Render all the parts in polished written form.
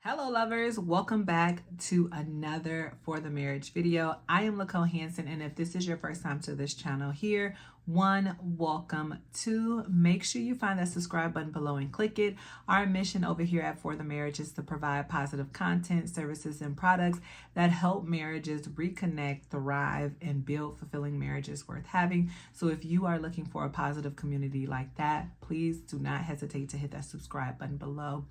Hello lovers, welcome back to another For the Marriage video. I am Lacole Hanson, and if this is your first time to this channel here, one, welcome. Two, make sure you find that subscribe button below and click it. Our mission over here at For the Marriage is to provide positive content, services, and products that help marriages reconnect, thrive, and build fulfilling marriages worth having. So if you are looking for a positive community like that, please do not hesitate to hit that subscribe button below.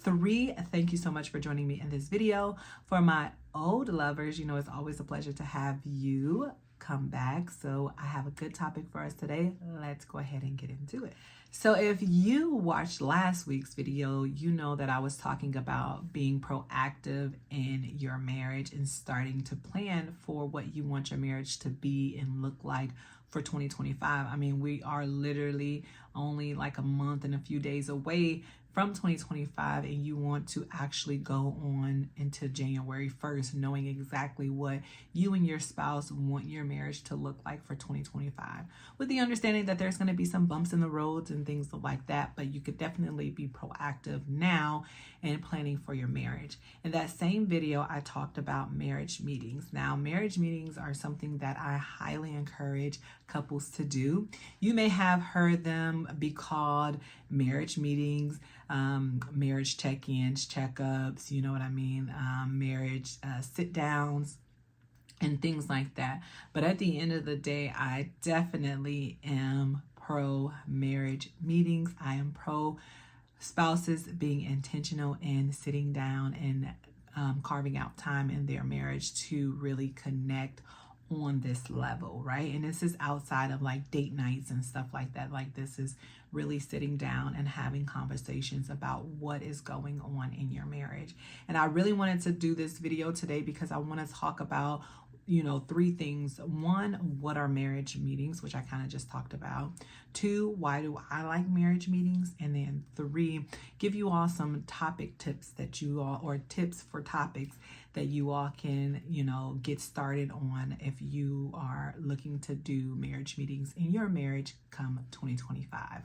Three, thank you so much for joining me in this video. For my old lovers, you know it's always a pleasure to have you come back. So I have a good topic for us today. Let's go ahead and get into it. So if you watched last week's video, you know that I was talking about being proactive in your marriage and starting to plan for what you want your marriage to be and look like for 2025. I mean, we are literally only like a month and a few days away from 2025, and you want to actually go on into January 1st knowing exactly what you and your spouse want your marriage to look like for 2025, with the understanding that there's going to be some bumps in the roads and things like that, but you could definitely be proactive now in planning for your marriage. In that same video, I talked about marriage meetings. Now, marriage meetings are something that I highly encourage couples to do. You may have heard them be called marriage meetings, marriage check-ins, checkups, you know what I mean, marriage sit-downs, and things like that. But at the end of the day, I definitely am pro marriage meetings. I am pro spouses being intentional in sitting down and carving out time in their marriage to really connect on this level, right? And this is outside of like date nights and stuff like that. Like, this is really sitting down and having conversations about what is going on in your marriage. And I really wanted to do this video today because I want to talk about, you know, three things. One, what are marriage meetings, which I kind of just talked about. Two, why do I like marriage meetings? And then three, give you all some topic tips that you all, or tips for topics that you all can, you know, get started on if you are looking to do marriage meetings in your marriage come 2025.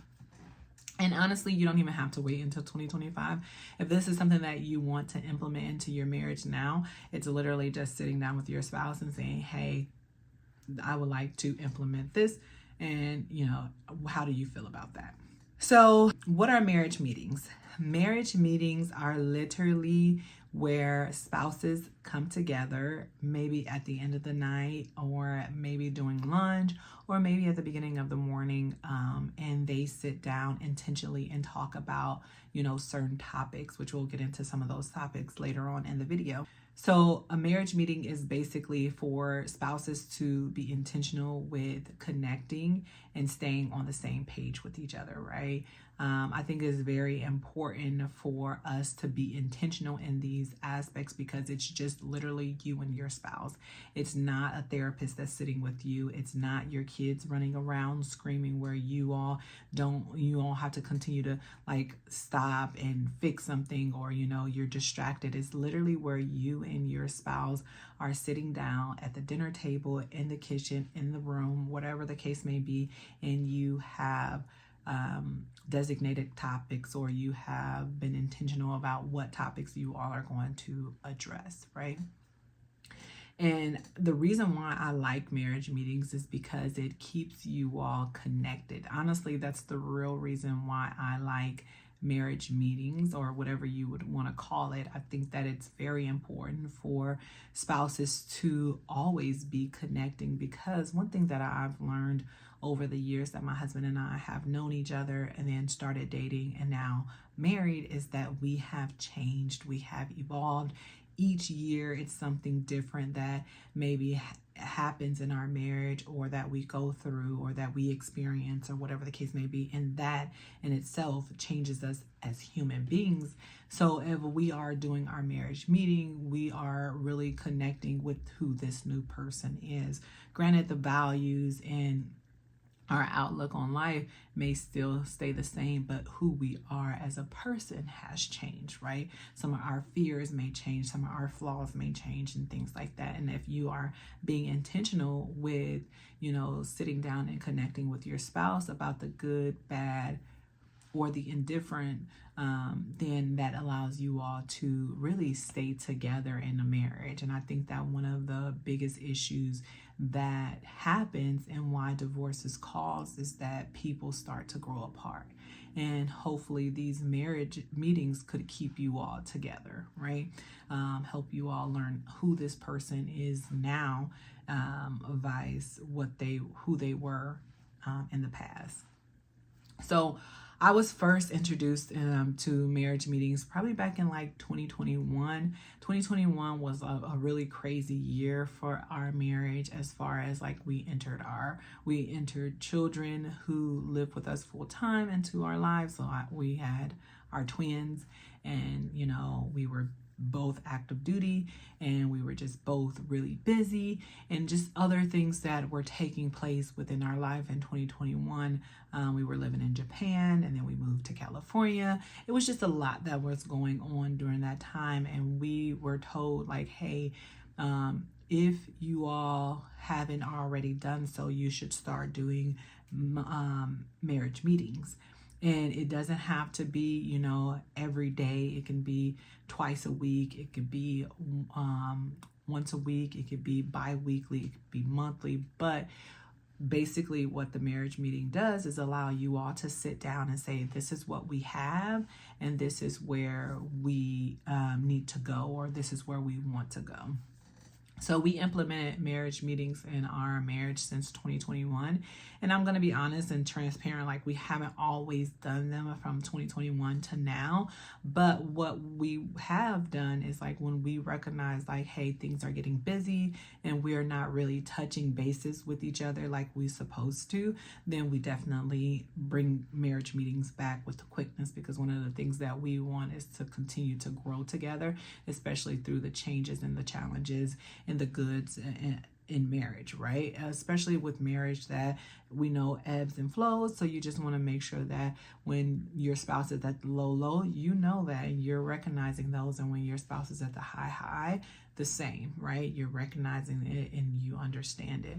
And honestly, you don't even have to wait until 2025. If this is something that you want to implement into your marriage now, it's literally just sitting down with your spouse and saying, hey, I would like to implement this. And, you know, how do you feel about that? So what are marriage meetings? Marriage meetings are literally where spouses come together, maybe at the end of the night, or maybe during lunch, or maybe at the beginning of the morning, and they sit down intentionally and talk about, you know, certain topics, which we'll get into some of those topics later on in the video. So a marriage meeting is basically for spouses to be intentional with connecting and staying on the same page with each other, right? I think it's very important for us to be intentional in these aspects because it's just literally you and your spouse. It's not a therapist that's sitting with you. It's not your kids running around screaming where you all have to continue to like stop and fix something, or, you know, you're distracted. It's literally where you and your spouse are sitting down at the dinner table, in the kitchen, in the room, whatever the case may be, and you have designated topics, or you have been intentional about what topics you all are going to address, right? And the reason why I like marriage meetings is because it keeps you all connected. Honestly, that's the real reason why I like marriage meetings, or whatever you would want to call it. I think that it's very important for spouses to always be connecting, because one thing that I've learned over the years that my husband and I have known each other and then started dating and now married is that we have changed, we have evolved. Each year it's something different that maybe happens in our marriage, or that we go through, or that we experience, or whatever the case may be, and that in itself changes us as human beings. So if we are doing our marriage meeting, we are really connecting with who this new person is. Granted, the values and our outlook on life may still stay the same, but who we are as a person has changed, right? Some of our fears may change, some of our flaws may change, and things like that. And if you are being intentional with, you know, sitting down and connecting with your spouse about the good, bad, or the indifferent, then that allows you all to really stay together in a marriage. And I think that one of the biggest issues that happens and why divorce is caused is that people start to grow apart. And hopefully these marriage meetings could keep you all together, right? Help you all learn who this person is now, vice who they were in the past. So I was first introduced to marriage meetings probably back in like 2021. 2021 was a really crazy year for our marriage, as far as like we entered children who lived with us full time into our lives. So we had our twins, and we were both active duty, and we were just both really busy, and just other things that were taking place within our life in 2021. We were living in Japan, and then we moved to California. It was just a lot that was going on during that time, and we were told like, hey, if you all haven't already done so, you should start doing marriage meetings. And it doesn't have to be, every day. It can be twice a week. It could be once a week. It could be bi-weekly. It could be monthly. But basically what the marriage meeting does is allow you all to sit down and say, this is what we have, and this is where we need to go, or this is where we want to go. So we implemented marriage meetings in our marriage since 2021. And I'm going to be honest and transparent, like we haven't always done them from 2021 to now. But what we have done is like when we recognize like, hey, things are getting busy and we're not really touching bases with each other like we're supposed to, then we definitely bring marriage meetings back with the quickness, because one of the things that we want is to continue to grow together, especially through the changes and the challenges and the goods in marriage, right? Especially with marriage that we know ebbs and flows. So you just want to make sure that when your spouse is at the low, you know that, and you're recognizing those. And when your spouse is at the high, the same, right? You're recognizing it and you understand it.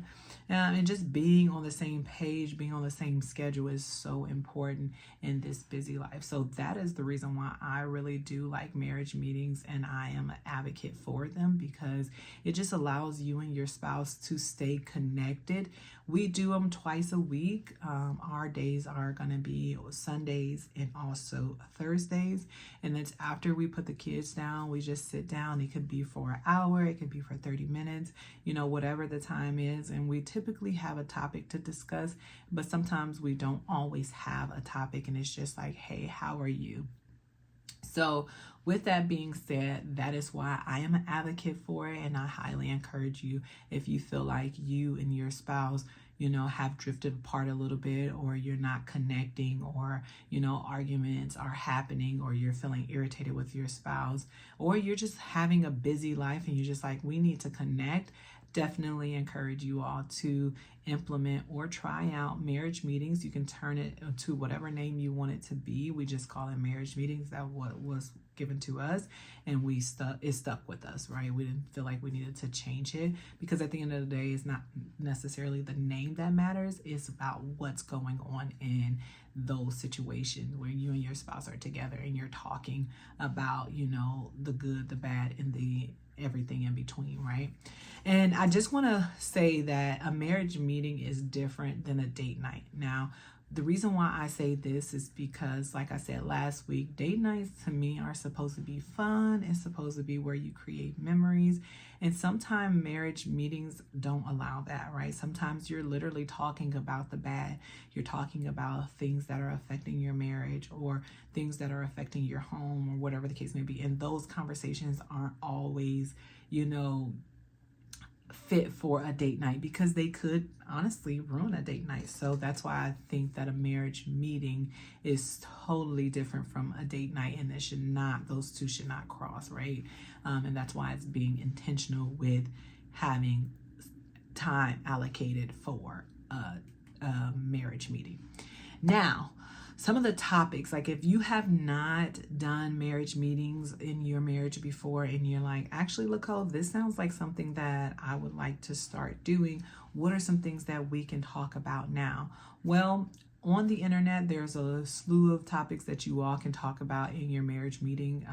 And just being on the same page, being on the same schedule is so important in this busy life. So that is the reason why I really do like marriage meetings, and I am an advocate for them, because it just allows you and your spouse to stay connected. We do them twice a week. Our days are going to be Sundays and also Thursdays. And that's after we put the kids down. We just sit down. It could be for an hour. It could be for 30 minutes, whatever the time is. And we typically have a topic to discuss, but sometimes we don't always have a topic. And it's just like, hey, how are you? So with that being said, that is why I am an advocate for it. And I highly encourage you, if you feel like you and your spouse, have drifted apart a little bit, or you're not connecting, or, arguments are happening, or you're feeling irritated with your spouse, or you're just having a busy life and you're just like, we need to connect. Definitely encourage you all to implement or try out marriage meetings. You can turn it to whatever name you want it to be. We just call it marriage meetings. That what was given to us, and it stuck with us, right? We didn't feel like we needed to change it, because at the end of the day, it's not necessarily the name that matters. It's about what's going on in those situations where you and your spouse are together and you're talking about, the good, the bad, and the everything in between, right? And I just want to say that a marriage meeting is different than a date night. Now, the reason why I say this is because, like I said last week, date nights to me are supposed to be fun. It's supposed to be where you create memories. And sometimes marriage meetings don't allow that, right? Sometimes you're literally talking about the bad. You're talking about things that are affecting your marriage, or things that are affecting your home, or whatever the case may be. And those conversations aren't always, fit for a date night, because they could honestly ruin a date night. So that's why I think that a marriage meeting is totally different from a date night, and those two should not cross, right? And that's why it's being intentional with having time allocated for a marriage meeting. Now, some of the topics, like if you have not done marriage meetings in your marriage before, and you're like, actually, Nicole, this sounds like something that I would like to start doing. What are some things that we can talk about now? Well, on the internet, there's a slew of topics that you all can talk about in your marriage meeting,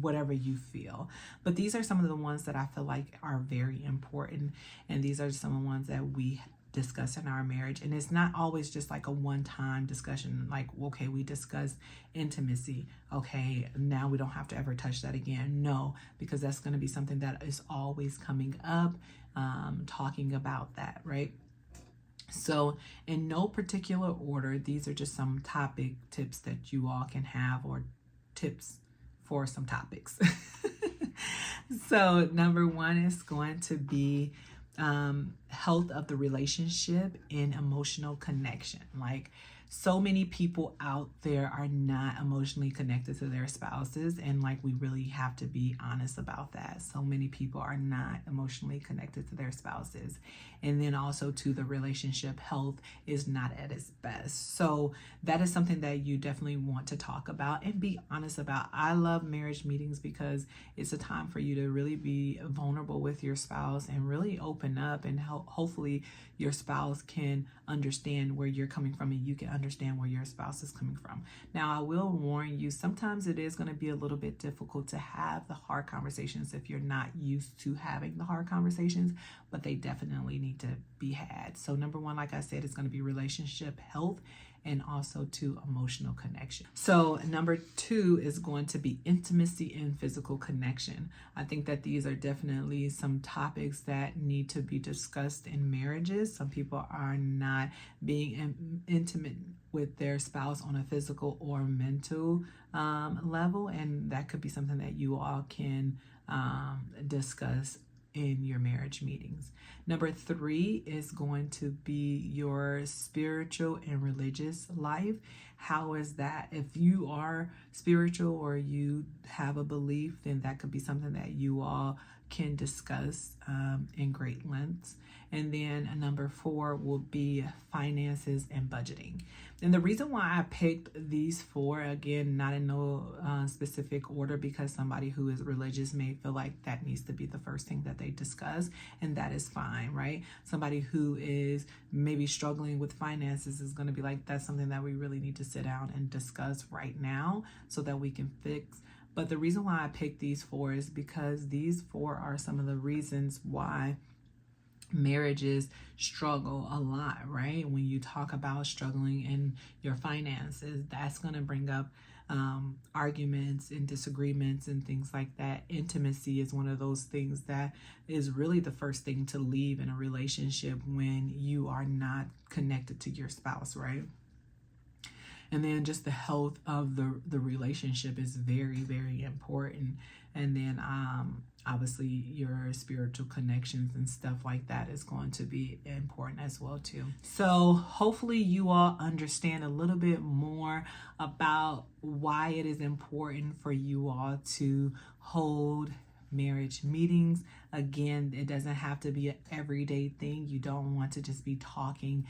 whatever you feel. But these are some of the ones that I feel like are very important. And these are some of the ones that we discuss in our marriage. And it's not always just like a one-time discussion, like, okay, we discussed intimacy. Okay, now we don't have to ever touch that again. No, because that's going to be something that is always coming up, talking about that, right? So in no particular order, these are just some topic tips that you all can have, or tips for some topics. So number one is going to be health of the relationship and emotional connection. Like, so many people out there are not emotionally connected to their spouses, and like, we really have to be honest about that. So many people are not emotionally connected to their spouses. And then also to the relationship health is not at its best. So that is something that you definitely want to talk about and be honest about. I love marriage meetings because it's a time for you to really be vulnerable with your spouse and really open up, and hopefully your spouse can understand where you're coming from and you can understand where your spouse is coming from. Now, I will warn you, sometimes it is going to be a little bit difficult to have the hard conversations if you're not used to having the hard conversations, but they definitely need to be had. So number one, like I said, is going to be relationship health, and also to emotional connection. So number two is going to be intimacy and physical connection. I think that these are definitely some topics that need to be discussed in marriages. Some people are not being intimate with their spouse on a physical or mental level, and that could be something that you all can discuss in your marriage meetings. Number three is going to be your spiritual and religious life. How is that? If you are spiritual or you have a belief, then that could be something that you all can discuss in great lengths. And then number four will be finances and budgeting. And the reason why I picked these four, again, not in no specific order, because somebody who is religious may feel like that needs to be the first thing that they discuss, and that is fine, right? Somebody who is maybe struggling with finances is going to be like, that's something that we really need to sit down and discuss right now so that we can fix. But the reason why I picked these four is because these four are some of the reasons why marriages struggle a lot, right? When you talk about struggling in your finances, that's going to bring up arguments and disagreements and things like that. Intimacy is one of those things that is really the first thing to leave in a relationship when you are not connected to your spouse, right? And then just the health of the relationship is very, very important. And then obviously your spiritual connections and stuff like that is going to be important as well too. So hopefully you all understand a little bit more about why it is important for you all to hold marriage meetings. Again, it doesn't have to be an everyday thing. You don't want to just be talking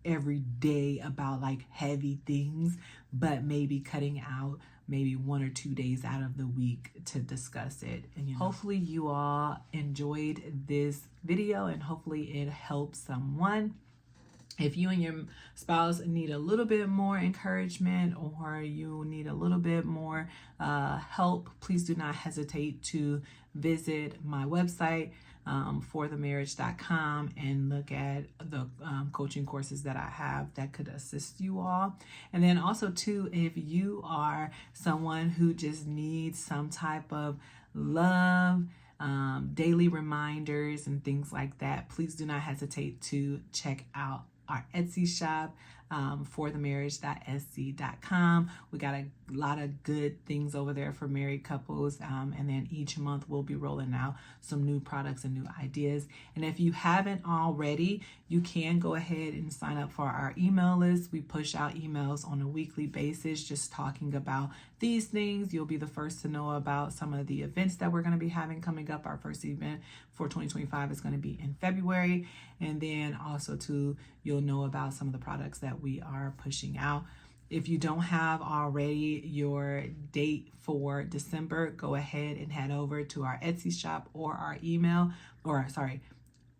every day about like heavy things, but maybe cutting out maybe 1 or 2 days out of the week to discuss it. And hopefully you all enjoyed this video, and hopefully it helps someone. If you and your spouse need a little bit more encouragement, or you need a little bit more help, please do not hesitate to visit my website, forthemarriage.com, and look at the coaching courses that I have that could assist you all. And then also too, if you are someone who just needs some type of love, daily reminders and things like that, please do not hesitate to check out our Etsy shop, forthemarriage.etsy.com. We got a lot of good things over there for married couples. And then each month we'll be rolling out some new products and new ideas. And if you haven't already, you can go ahead and sign up for our email list. We push out emails on a weekly basis, just talking about these things. You'll be the first to know about some of the events that we're going to be having coming up. Our first event for 2025 is going to be in February. And then also too, you'll know about some of the products that we are pushing out. If you don't have already your date for December, go ahead and head over to our Etsy shop or our email, or sorry,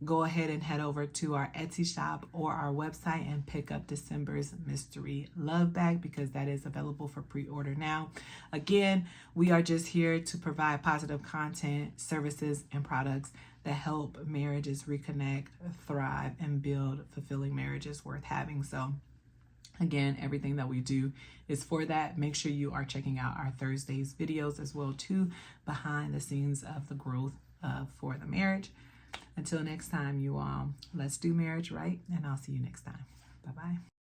go ahead and head over to our Etsy shop or our website and pick up December's mystery love bag, because that is available for pre-order now. Again, we are just here to provide positive content, services, and products that help marriages reconnect, thrive, and build fulfilling marriages worth having. So again, everything that we do is for that. Make sure you are checking out our Thursdays videos as well too, behind the scenes of the growth for the marriage. Until next time, you all, let's do marriage right, and I'll see you next time. Bye-bye.